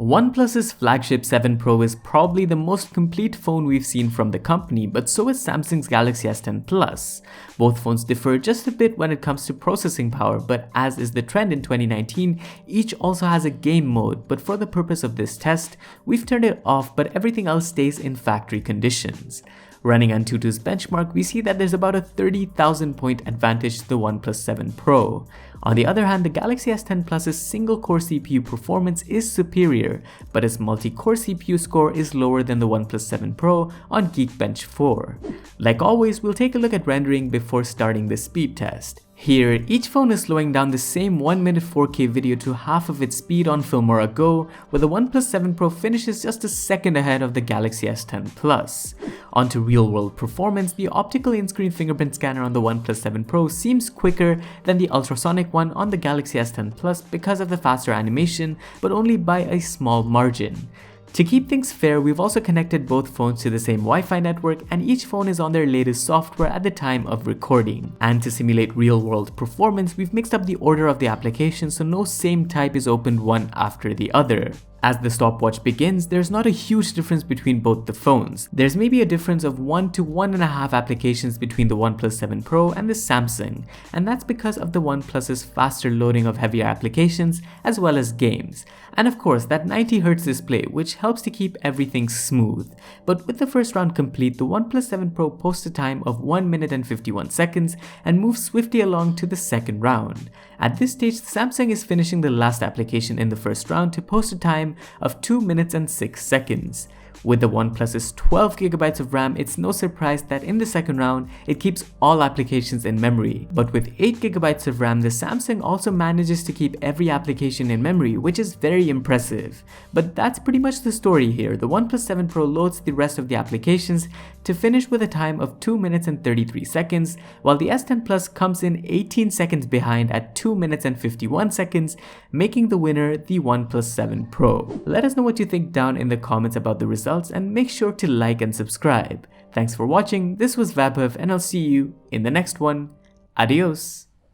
OnePlus's flagship 7 Pro is probably the most complete phone we've seen from the company, but so is Samsung's Galaxy S10 Plus. Both phones differ just a bit when it comes to processing power, but as is the trend in 2019, each also has a game mode, but for the purpose of this test, we've turned it off, but everything else stays in factory conditions. Running Antutu's benchmark, we see that there's about a 30,000 point advantage to the OnePlus 7 Pro. On the other hand, the Galaxy S10 Plus's single-core CPU performance is superior, but its multi-core CPU score is lower than the OnePlus 7 Pro on Geekbench 4. Like always, we'll take a look at rendering before starting the speed test. Here, each phone is slowing down the same 1-minute 4K video to half of its speed on Filmora Go, where the OnePlus 7 Pro finishes just a second ahead of the Galaxy S10 Plus. Onto real-world performance, the optical in-screen fingerprint scanner on the OnePlus 7 Pro seems quicker than the ultrasonic one on the Galaxy S10 Plus because of the faster animation, but only by a small margin. To keep things fair, we've also connected both phones to the same Wi-Fi network, and each phone is on their latest software at the time of recording. And to simulate real-world performance, we've mixed up the order of the applications so no same type is opened one after the other. As the stopwatch begins, there's not a huge difference between both the phones. There's maybe a difference of 1 to 1.5 applications between the OnePlus 7 Pro and the Samsung, and that's because of the OnePlus's faster loading of heavier applications as well as games. And of course, that 90Hz display, which helps to keep everything smooth. But with the first round complete, the OnePlus 7 Pro posts a time of 1 minute and 51 seconds and moves swiftly along to the second round. At this stage, Samsung is finishing the last application in the first round to post a time of 2 minutes and 6 seconds. With the OnePlus's 12GB of RAM, it's no surprise that in the second round, it keeps all applications in memory. But with 8GB of RAM, the Samsung also manages to keep every application in memory, which is very impressive. But that's pretty much the story here. The OnePlus 7 Pro loads the rest of the applications to finish with a time of 2 minutes and 33 seconds, while the S10 Plus comes in 18 seconds behind at 2 minutes and 51 seconds, making the winner the OnePlus 7 Pro. Let us know what you think down in the comments about the results, and make sure to like and subscribe. Thanks for watching, this was Vaibhav, and I'll see you in the next one. Adios!